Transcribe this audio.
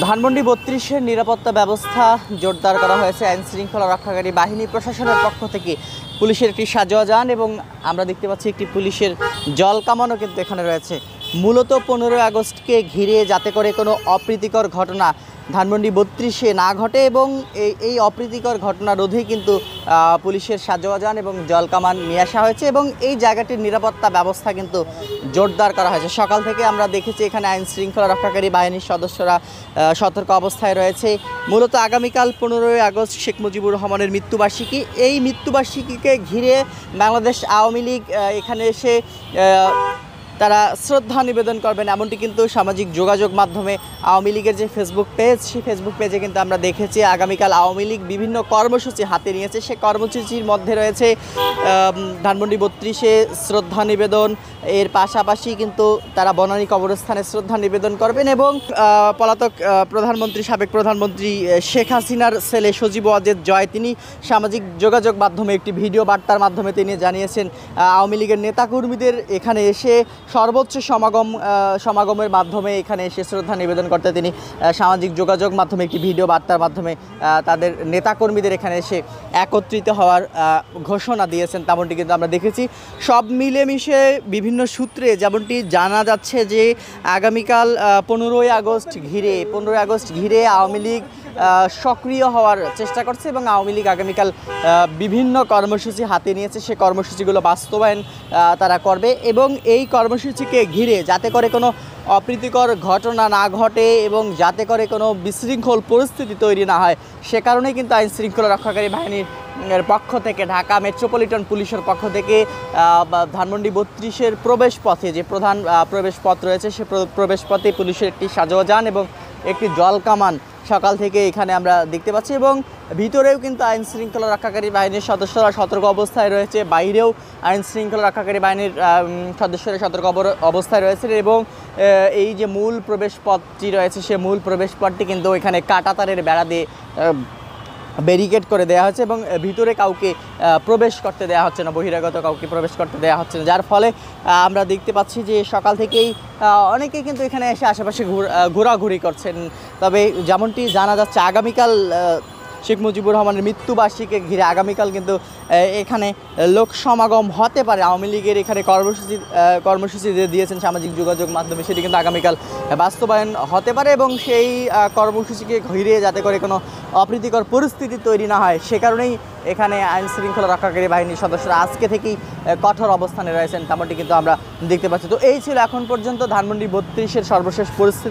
ধানমন্ডি ৩২-এর নিরাপত্তা ব্যবস্থা জোরদার করা হয়েছে আইন শৃঙ্খলা রক্ষাকারী বাহিনী প্রশাসনের পক্ষ থেকে। পুলিশের একটি সাজোয়া যান এবং আমরা দেখতে পাচ্ছি একটি পুলিশের জল কামানও কিন্তু এখানে রয়েছে। মূলত 15ই আগস্টকে ঘিরে যাতে করে কোনো অপ্রীতিকর ঘটনা ধানমন্ডি ৩২-এ না ঘটে এবং এই অপ্রীতিকর ঘটনা রোধেই কিন্তু পুলিশের সাজোয়া যান এবং জল কামান নিয়ে আসা হয়েছে এবং এই জায়গাটির নিরাপত্তা ব্যবস্থা কিন্তু জোরদার করা হয়েছে। সকাল থেকে আমরা দেখেছি এখানে আইন শৃঙ্খলা রক্ষাকারী বাহিনীর সদস্যরা সতর্ক অবস্থায় রয়েছে। মূলত আগামীকাল 15ই আগস্ট শেখ মুজিবুর রহমানের মৃত্যুবার্ষিকী। এই মৃত্যুবার্ষিকীকে ঘিরে বাংলাদেশ আওয়ামী লীগ এখানে এসে তারা শ্রদ্ধা নিবেদন করবেন, এমনটি কিন্তু সামাজিক যোগাযোগ মাধ্যমে আওয়ামী লীগের যে ফেসবুক পেজ, সেই ফেসবুক পেজে কিন্তু আমরা দেখেছি আগামীকাল আওয়ামী লীগ বিভিন্ন কর্মসূচি হাতে নিয়েছে। সে কর্মসূচির মধ্যে রয়েছে ধানমন্ডি ৩২-এ শ্রদ্ধা নিবেদন, এর পাশাপাশি কিন্তু তারা বনানী কবরস্থানে শ্রদ্ধা নিবেদন করবেন এবং পলাতক সাবেক প্রধানমন্ত্রী শেখ হাসিনার ছেলে সজীব ওয়াজেদ জয় তিনি সামাজিক যোগাযোগ মাধ্যমে একটি ভিডিও বার্তার মাধ্যমে তিনি জানিয়েছেন আওয়ামী লীগের নেতাকর্মীদের এখানে এসে সর্বোচ্চ সমাগমের মাধ্যমে এখানে এসে শ্রদ্ধা নিবেদন করতে তিনি সামাজিক যোগাযোগ মাধ্যমে একটি ভিডিও বার্তার মাধ্যমে তাদের নেতাকর্মীদের এখানে এসে একত্রিত হওয়ার ঘোষণা দিয়েছেন। তেমনটি কিন্তু আমরা দেখেছি। সব মিলেমিশে বিভিন্ন সূত্রে যেমনটি জানা যাচ্ছে যে আগামীকাল 15ই আগস্ট ঘিরে আওয়ামী লীগ সক্রিয় হওয়ার চেষ্টা করছে এবং আওয়ামী লীগ আগামীকাল বিভিন্ন কর্মসূচি হাতে নিয়েছে। সে কর্মসূচিগুলো বাস্তবায়ন তারা করবে এবং এই কর্মসূচিকে ঘিরে যাতে করে কোনো অপ্রীতিকর ঘটনা না ঘটে এবং যাতে করে কোনো বিশৃঙ্খল পরিস্থিতি তৈরি না হয়, সে কারণেই কিন্তু আইন শৃঙ্খলা রক্ষাকারী বাহিনীর পক্ষ থেকে ঢাকা মেট্রোপলিটন পুলিশের পক্ষ থেকে ধানমন্ডি ৩২-এর প্রবেশ পথে যে প্রধান প্রবেশ পথ রয়েছে সে প্রবেশ পথে পুলিশের একটি সাজোয়া যান এবং একটি জল কামান সকাল থেকে এখানে আমরা দেখতে পাচ্ছি এবং ভিতরেও কিন্তু আইন শৃঙ্খলা রক্ষাকারী বাহিনীর সদস্যরা সতর্ক অবস্থায় রয়েছে, বাইরেও আইন শৃঙ্খলা রক্ষাকারী বাহিনীর সদস্যরা সতর্ক অবস্থায় রয়েছে এবং এই যে মূল প্রবেশ পথটি রয়েছে সে মূল প্রবেশ পথটি কিন্তু এখানে কাঁটাতারের বেড়া দিয়ে ব্যারিকেড করে দেওয়া হচ্ছে এবং ভিতরে কাউকে প্রবেশ করতে দেওয়া হচ্ছে না, বহিরাগত কাউকে প্রবেশ করতে দেওয়া হচ্ছে না, যার ফলে আমরা দেখতে পাচ্ছি যে সকাল থেকেই অনেকেই কিন্তু এখানে এসে আশেপাশে ঘোরাঘুরি করছেন। তবে যেমনটি জানা যাচ্ছে আগামীকাল শেখ মুজিবুর রহমানের মৃত্যুবার্ষিকীকে ঘিরে আগামীকাল কিন্তু এখানে লোক সমাগম হতে পারে। আওয়ামী লীগের এখানে কর্মসূচি দিয়েছেন সামাজিক যোগাযোগ মাধ্যমে, সেটি কিন্তু আগামীকাল বাস্তবায়ন হতে পারে এবং সেই কর্মসূচিকে ঘিরে যাতে করে কোনো অপ্রীতিকর পরিস্থিতি তৈরি না হয় সে কারণেই এখানে আইন শৃঙ্খলা রক্ষাকারী বাহিনীর সদস্যরা আজকে থেকেই কঠোর অবস্থানে রয়েছেন, তেমনটি কিন্তু আমরা দেখতে পাচ্ছি। তো এই ছিল এখন পর্যন্ত ধানমন্ডি ৩২-এর সর্বশেষ পরিস্থিতি।